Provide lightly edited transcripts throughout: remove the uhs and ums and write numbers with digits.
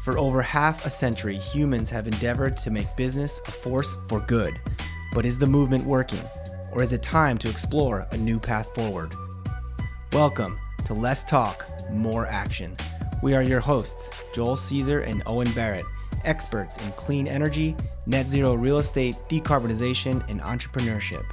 For over half a century, humans have endeavored to make business a force for good. But is the movement working? Or is it time to explore a new path forward? Welcome to Less Talk, More Action. We are your hosts, Joel Cesare and Owen Barrett, experts in clean energy, net zero real estate, decarbonization, and entrepreneurship.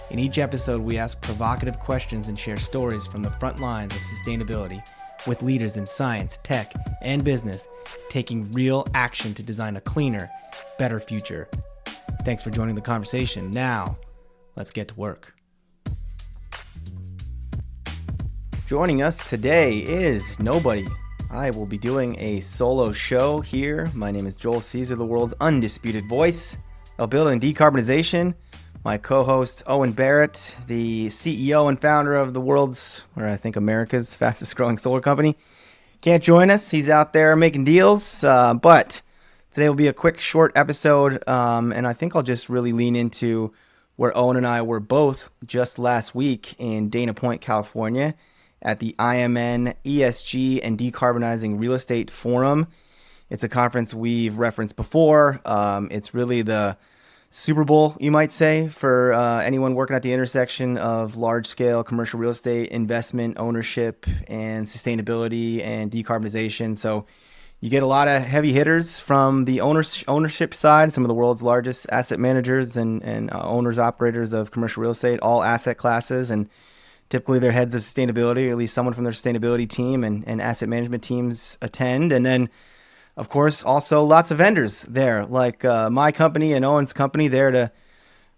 In each episode, we ask provocative questions and share stories from the front lines of sustainability with leaders in science, tech, and business taking real action to design a cleaner, better future. Thanks for joining the conversation. Now, let's get to work. Joining us today is nobody. I will be doing a solo show here. My name is Joel Cesare, the world's undisputed voice of building decarbonization. My co-host, Owen Barrett, the CEO and founder of the world's, or I think America's fastest growing solar company, can't join us. He's out there making deals, but today will be a quick, short episode, and I think I'll just really lean into where Owen and I were both just last week in Dana Point, California, at the IMN ESG and Decarbonizing Real Estate Forum. It's a conference we've referenced before. It's really the Super Bowl, you might say, for anyone working at the intersection of large-scale commercial real estate investment, ownership, and sustainability and decarbonization. So you get a lot of heavy hitters from the ownership side, some of the world's largest asset managers and owners, operators of commercial real estate, all asset classes, and typically they're heads of sustainability, or at least someone from their sustainability team and asset management teams attend. And then of course, also lots of vendors there, like my company and Owen's company, there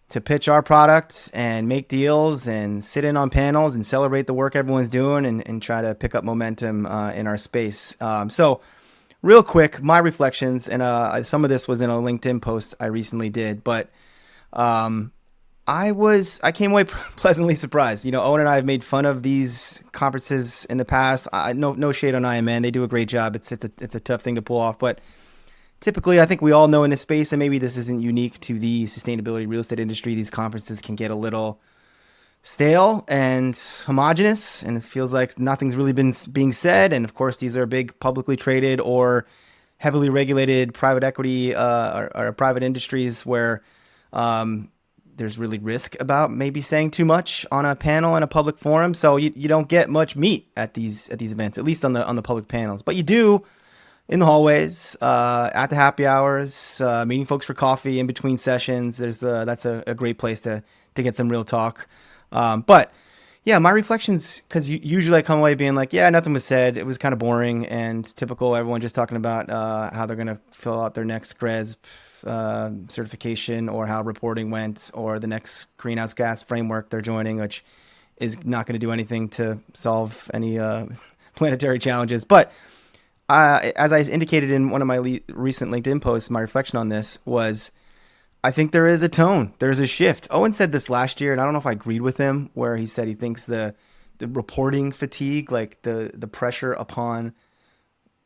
to pitch our product and make deals and sit in on panels and celebrate the work everyone's doing and try to pick up momentum in our space. So real quick, my reflections, and some of this was in a LinkedIn post I recently did, but I came away pleasantly surprised. You know, Owen and I have made fun of these conferences in the past. No shade on IMN. They do a great job. It's a tough thing to pull off. But typically, I think we all know in this space, and maybe this isn't unique to the sustainability real estate industry, these conferences can get a little stale and homogenous, and it feels like nothing's really been being said. And of course, these are big publicly traded or heavily regulated private equity or private industries where there's really risk about maybe saying too much on a panel in a public forum. So you don't get much meat at these events, at least on the public panels. But you do in the hallways, at the happy hours, meeting folks for coffee in between sessions. That's a great place to get some real talk. But yeah, my reflections, because usually I come away being like, yeah, nothing was said. It was kind of boring and typical. Everyone just talking about how they're going to fill out their next GRESB certification, or how reporting went, or the next greenhouse gas framework they're joining, which is not going to do anything to solve any planetary challenges. But as I indicated in one of my recent LinkedIn posts, my reflection on this was, I think there is a tone. There's a shift. Owen said this last year, and I don't know if I agreed with him, where he said he thinks the reporting fatigue, like the pressure upon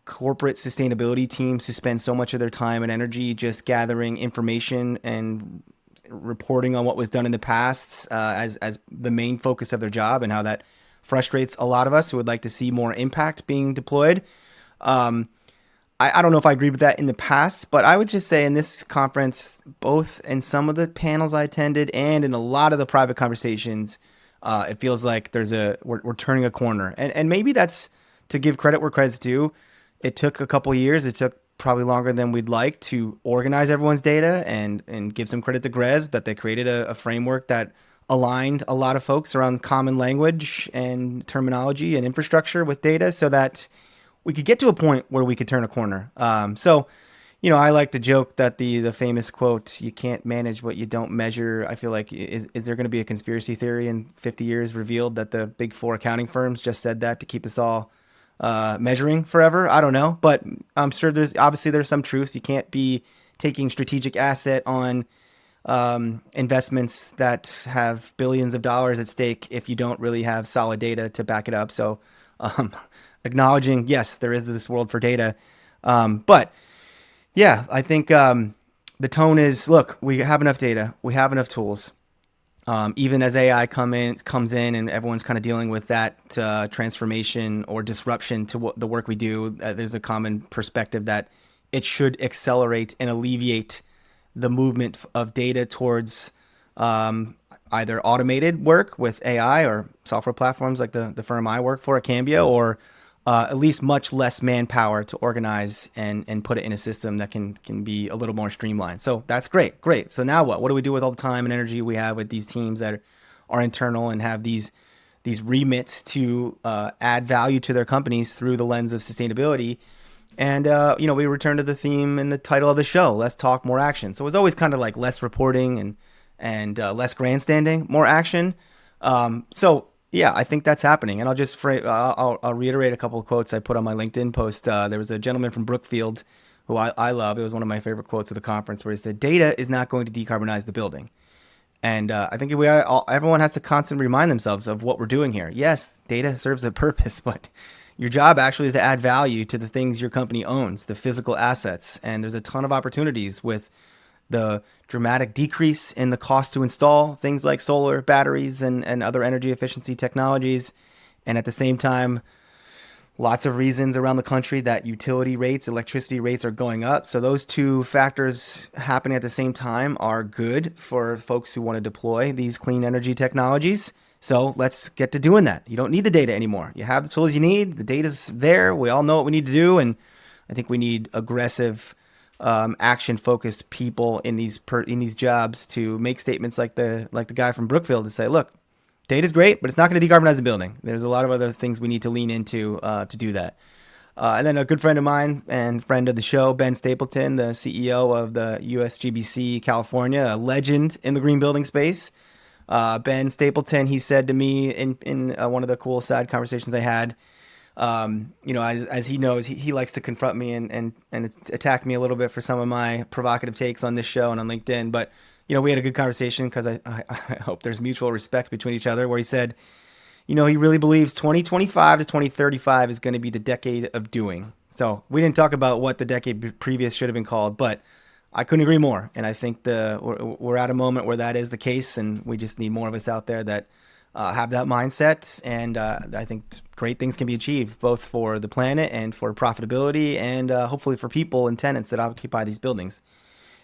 corporate sustainability teams to spend so much of their time and energy just gathering information and reporting on what was done in the past as the main focus of their job, and how that frustrates a lot of us who would like to see more impact being deployed. I don't know if I agreed with that in the past, but I would just say in this conference, both in some of the panels I attended and in a lot of the private conversations, it feels like we're turning a corner. And maybe that's to give credit where credit's due. It took a couple years. It took probably longer than we'd like to organize everyone's data and give some credit to GRESB that they created a framework that aligned a lot of folks around common language and terminology and infrastructure with data so that we could get to a point where we could turn a corner. So, you know, I like to joke that the famous quote, "You can't manage what you don't measure." I feel like, is there going to be a conspiracy theory in 50 years revealed that the big four accounting firms just said that to keep us all measuring forever? I don't know, but I'm sure there's some truth. You can't be taking strategic asset on investments that have billions of dollars at stake if you don't really have solid data to back it up. So acknowledging, yes, there is this world for data. But yeah, I think the tone is, look, we have enough data. We have enough tools. Even as AI comes in and everyone's kind of dealing with that transformation or disruption to the work we do, there's a common perspective that it should accelerate and alleviate the movement of data towards either automated work with AI or software platforms like the firm I work for, Cambia, or at least much less manpower to organize and put it in a system that can be a little more streamlined. So that's great. Great. So now what? What do we do with all the time and energy we have with these teams that are internal and have these remits to add value to their companies through the lens of sustainability? And we return to the theme and the title of the show. Let's talk more action. So it was always kind of like less reporting and less grandstanding, more action. So yeah, I think that's happening. And I'll reiterate a couple of quotes I put on my LinkedIn post. There was a gentleman from Brookfield who I love. It was one of my favorite quotes of the conference, where he said, "Data is not going to decarbonize the building." And I think everyone has to constantly remind themselves of what we're doing here. Yes, data serves a purpose, but your job actually is to add value to the things your company owns, the physical assets. And there's a ton of opportunities with the dramatic decrease in the cost to install things like solar, batteries, and other energy efficiency technologies. And at the same time, lots of reasons around the country that utility rates, electricity rates are going up. So those two factors happening at the same time are good for folks who want to deploy these clean energy technologies. So let's get to doing that. You don't need the data anymore. You have the tools you need. The data's there. We all know what we need to do. And I think we need aggressive, action-focused people in these jobs to make statements like the guy from Brookfield to say, look, data's great, but it's not going to decarbonize the building. There's a lot of other things we need to lean into to do that. And then a good friend of mine and friend of the show, Ben Stapleton, the CEO of the USGBC California, a legend in the green building space. Ben Stapleton, he said to me in one of the cool side conversations I had, as he knows, he likes to confront me and attack me a little bit for some of my provocative takes on this show and on LinkedIn. But, we had a good conversation because I hope there's mutual respect between each other, where he said, he really believes 2025 to 2035 is going to be the decade of doing. So we didn't talk about what the decade previous should have been called, but I couldn't agree more. And I think we're at a moment where that is the case, and we just need more of us out there that have that mindset. And I think great things can be achieved, both for the planet and for profitability, and hopefully for people and tenants that occupy these buildings.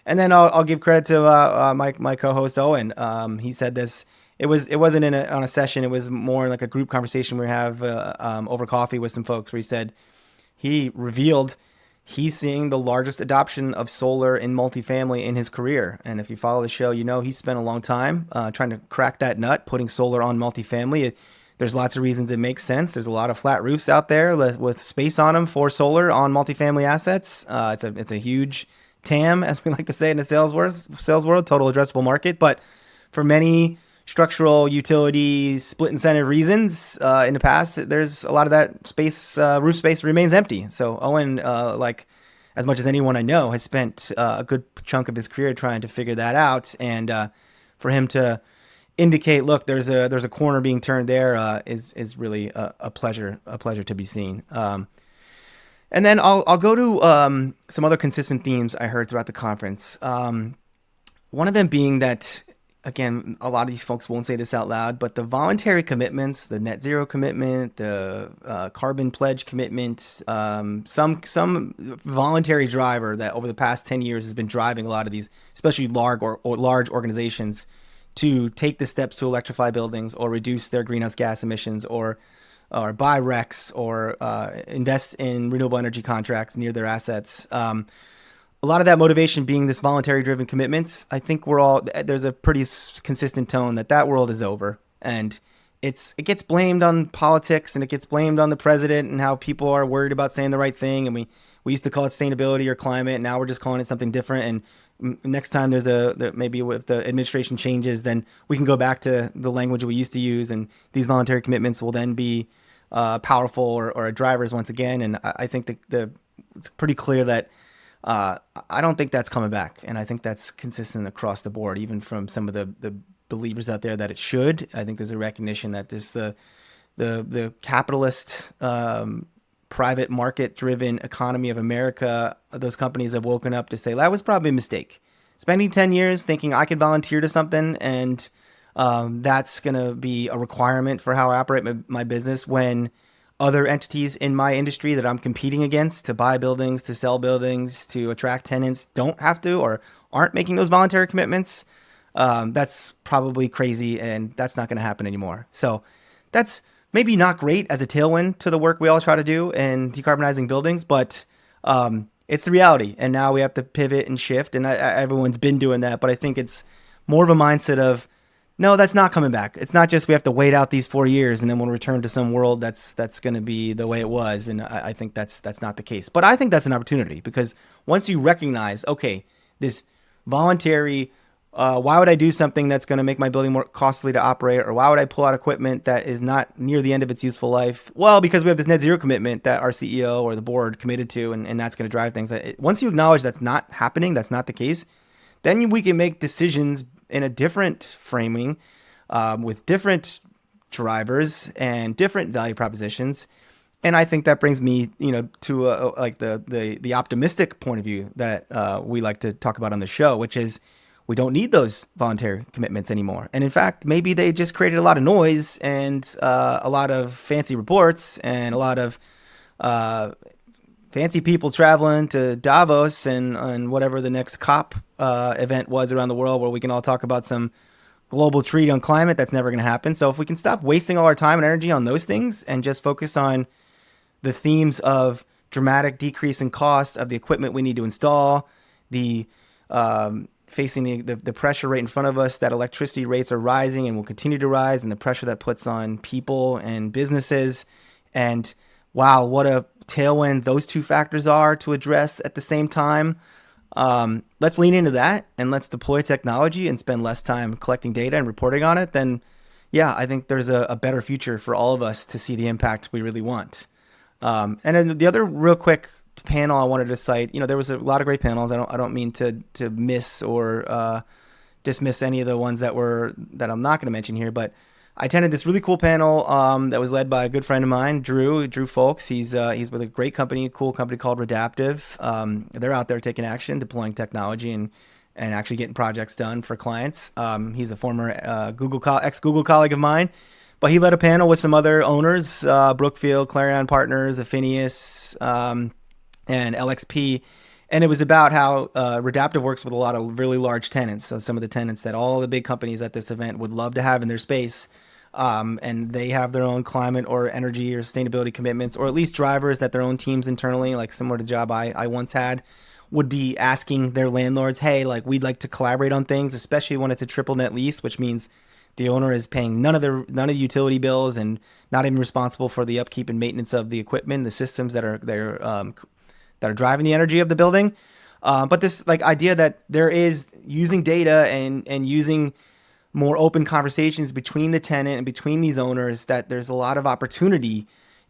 And then I'll give credit to my co-host Owen. He said this. It wasn't on a session. It was more like a group conversation we have over coffee with some folks, where he revealed he's seeing the largest adoption of solar in multifamily in his career. And if you follow the show, he spent a long time trying to crack that nut, putting solar on multifamily. There's lots of reasons it makes sense. There's a lot of flat roofs out there with space on them for solar on multifamily assets. It's a huge TAM, as we like to say in the sales world, total addressable market. But for many structural, utility, split incentive reasons in the past, there's a lot of that space, roof space remains empty. So Owen, as much as anyone I know, has spent a good chunk of his career trying to figure that out. And for him to indicate, look, there's a corner being turned there, is really a pleasure to be seen. And then I'll go to some other consistent themes I heard throughout the conference. One of them being that, again, a lot of these folks won't say this out loud, but the voluntary commitments, the net zero commitment, the carbon pledge commitment, some voluntary driver that over the past 10 years has been driving a lot of these, especially large organizations, to take the steps to electrify buildings or reduce their greenhouse gas emissions, or buy RECs, or invest in renewable energy contracts near their assets. A lot of that motivation being this voluntary driven commitments. I think there's a pretty consistent tone that world is over, and it gets blamed on politics, and it gets blamed on the president and how people are worried about saying the right thing. And we used to call it sustainability or climate, and now we're just calling it something different. And next time maybe if the administration changes, then we can go back to the language we used to use, and these voluntary commitments will then be powerful or drivers once again. And I think it's pretty clear that I don't think that's coming back, and I think that's consistent across the board, even from some of the believers out there that it should. I think there's a recognition that the capitalist, private market driven economy of America, those companies have woken up to say that was probably a mistake. Spending 10 years thinking I could volunteer to something and That's going to be a requirement for how I operate my business when other entities in my industry that I'm competing against to buy buildings, to sell buildings, to attract tenants don't have to or aren't making those voluntary commitments. That's probably crazy, and that's not going to happen anymore. So that's maybe not great as a tailwind to the work we all try to do in decarbonizing buildings, but it's the reality. And now we have to pivot and shift, and everyone's been doing that. But I think it's more of a mindset of, no, that's not coming back. It's not just we have to wait out these 4 years and then we'll return to some world that's going to be the way it was. And I think that's not the case. But I think that's an opportunity, because once you recognize, okay, this voluntary, why would I do something that's going to make my building more costly to operate? Or why would I pull out equipment that is not near the end of its useful life? Well, because we have this net zero commitment that our CEO or the board committed to, and that's going to drive things. Once you acknowledge that's not happening, that's not the case, then we can make decisions in a different framing, with different drivers and different value propositions. And I think that brings me, to like the optimistic point of view that we like to talk about on the show, which is we don't need those voluntary commitments anymore. And in fact, maybe they just created a lot of noise and a lot of fancy reports and a lot of fancy people traveling to Davos and whatever the next COP event was around the world, where we can all talk about some global treaty on climate. That's never going to happen. So if we can stop wasting all our time and energy on those things and just focus on the themes of dramatic decrease in cost of the equipment we need to install, the facing the pressure right in front of us that electricity rates are rising and will continue to rise, and the pressure that puts on people and businesses, and wow, what a tailwind those two factors are to address at the same time. Let's lean into that and let's deploy technology and spend less time collecting data and reporting on it. Then, yeah, I think there's a better future for all of us to see the impact we really want. And then the other real quick panel I wanted to cite, there was a lot of great panels. I don't mean to miss or dismiss any of the ones that I'm not going to mention here, but I attended this really cool panel that was led by a good friend of mine, Drew Folks. He's with a great company, a cool company called Redaptive. They're out there taking action, deploying technology, and actually getting projects done for clients. He's a former ex-Google colleague of mine, but he led a panel with some other owners, Brookfield, Clarion Partners, Affinius, and LXP. And it was about how Redaptive works with a lot of really large tenants. So some of the tenants that all the big companies at this event would love to have in their space. And they have their own climate or energy or sustainability commitments, or at least drivers that their own teams internally, like similar to the job I once had, would be asking their landlords, hey, like, we'd like to collaborate on things, especially when it's a triple net lease, which means the owner is paying none of the utility bills and not even responsible for the upkeep and maintenance of the equipment, the systems that are driving the energy of the building. But this idea that there is using data and using more open conversations between the tenant and between these owners, that there's a lot of opportunity.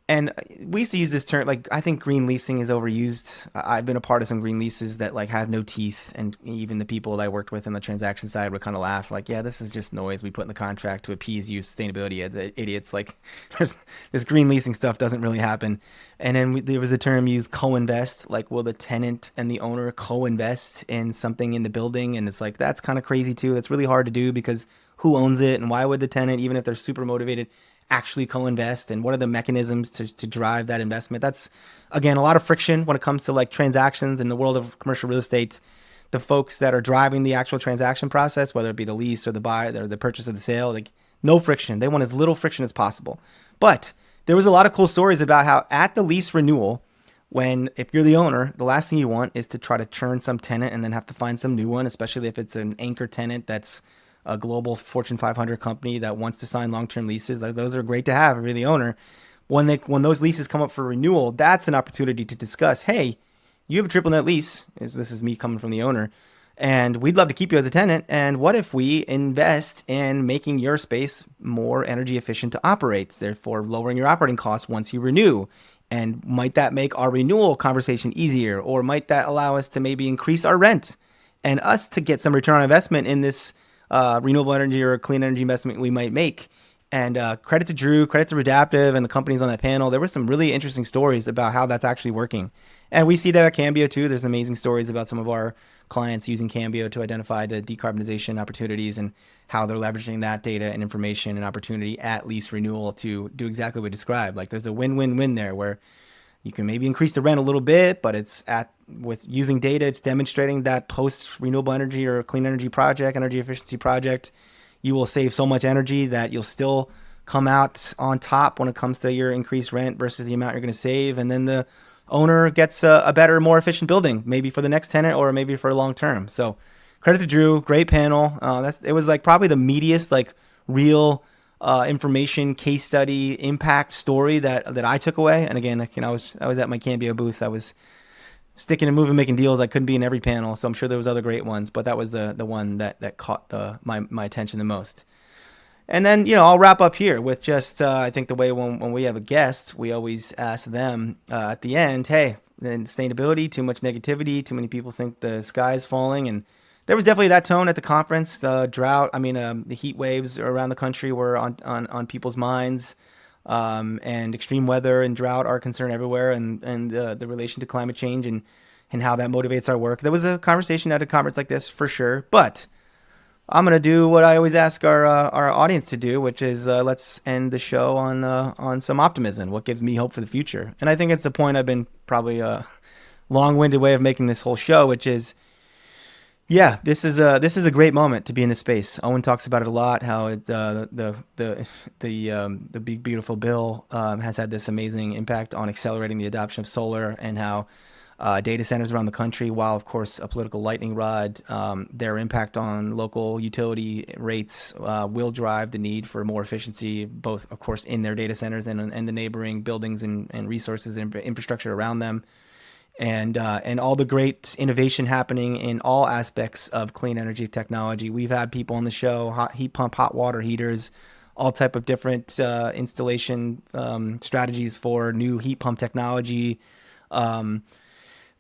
And we used to use this term, I think green leasing is overused. I've been a part of some green leases that have no teeth. And even the people that I worked with on the transaction side would kind of laugh yeah, this is just noise we put in the contract to appease you sustainability idiots. There's this green leasing stuff doesn't really happen. And then there was a term used, co-invest, will the tenant and the owner co-invest in something in the building? And it's that's kind of crazy too. That's really hard to do, because who owns it, and why would the tenant, even if they're super motivated, actually co-invest, and what are the mechanisms to drive that investment? That's, again, a lot of friction when it comes to transactions in the world of commercial real estate. The folks that are driving the actual transaction process, whether it be the lease or the buy or the purchase or the sale, no friction. They want as little friction as possible. But there was a lot of cool stories about how at the lease renewal, if you're the owner, the last thing you want is to try to churn some tenant and then have to find some new one, especially if it's an anchor tenant that's a global Fortune 500 company that wants to sign long-term leases. Those are great to have if you're the owner. When those leases come up for renewal, that's an opportunity to discuss, hey, you have a triple net lease. This is me coming from the owner, and we'd love to keep you as a tenant. And what if we invest in making your space more energy efficient to operate, therefore lowering your operating costs once you renew? And might that make our renewal conversation easier? Or might that allow us to maybe increase our rent and us to get some return on investment in this renewable energy or clean energy investment we might make? And credit to Drew, credit to Redaptive and the companies on that panel. There were some really interesting stories about how that's actually working. And we see that at Cambio too. There's amazing stories about some of our clients using Cambio to identify the decarbonization opportunities and how they're leveraging that data and information and opportunity at lease renewal to do exactly what we described. Like there's a win-win-win there where you can maybe increase the rent a little bit, but with using data, it's demonstrating that post renewable energy or clean energy project, energy efficiency project, you will save so much energy that you'll still come out on top when it comes to your increased rent versus the amount you're going to save. And then the owner gets a better, more efficient building, maybe for the next tenant or maybe for a long term. So credit to Drew, great panel. It was like probably the meatiest, like real information, case study, impact story that I took away. And again, I was at my Cambio booth. I was sticking and moving, making deals. I couldn't be in every panel, so I'm sure there was other great ones, but that was the one that caught my attention the most. And then, I'll wrap up here with just, I think the way when we have a guest, we always ask them at the end, hey, sustainability, too much negativity, too many people think the sky's falling. And there was definitely that tone at the conference. The drought, the heat waves around the country were on people's minds. And extreme weather and drought are a concern everywhere, and the relation to climate change and how that motivates our work. There was a conversation at a conference like this for sure, but I'm going to do what I always ask our audience to do, which is let's end the show on some optimism. What gives me hope for the future? And I think it's the point I've been probably a long-winded way of making this whole show, which is, yeah, this is a great moment to be in this space. Owen talks about it a lot. How the big beautiful bill has had this amazing impact on accelerating the adoption of solar, and how data centers around the country, while of course a political lightning rod, their impact on local utility rates will drive the need for more efficiency, both of course in their data centers and the neighboring buildings and resources and infrastructure around them. And all the great innovation happening in all aspects of clean energy technology. We've had people on the show, heat pump, hot water heaters, all type of different installation strategies for new heat pump technology.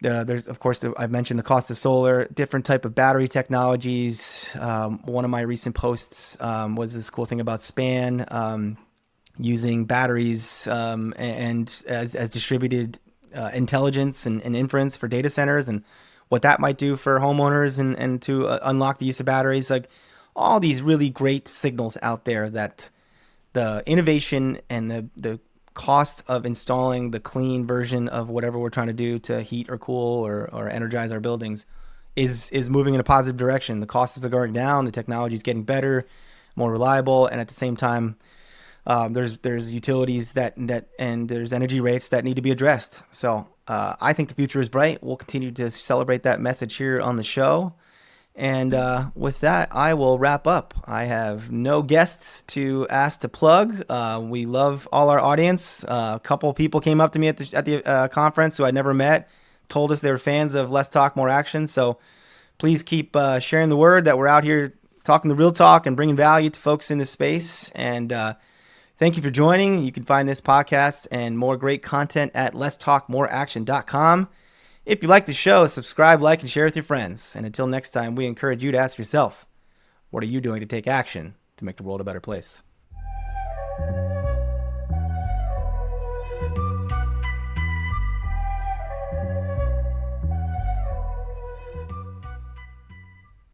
There's, of course, I've mentioned the cost of solar, different type of battery technologies. One of my recent posts was this cool thing about SPAN, using batteries and as distributed intelligence and inference for data centers, and what that might do for homeowners and to unlock the use of batteries. Like all these really great signals out there that the innovation and the cost of installing the clean version of whatever we're trying to do to heat or cool or energize our buildings is moving in a positive direction. The costs are going down, the technology is getting better, more reliable, and at the same time, there's utilities and there's energy rates that need to be addressed. So I think the future is bright. We'll continue to celebrate that message here on the show. And with that, I will wrap up. I have no guests to ask to plug. We love all our audience. A couple people came up to me at the conference who I'd never met, told us they were fans of Less Talk, More Action. So please keep sharing the word that we're out here talking the real talk and bringing value to folks in this space. And thank you for joining. You can find this podcast and more great content at letstalkmoreaction.com. If you like the show, subscribe, like, and share with your friends. And until next time, we encourage you to ask yourself, what are you doing to take action to make the world a better place?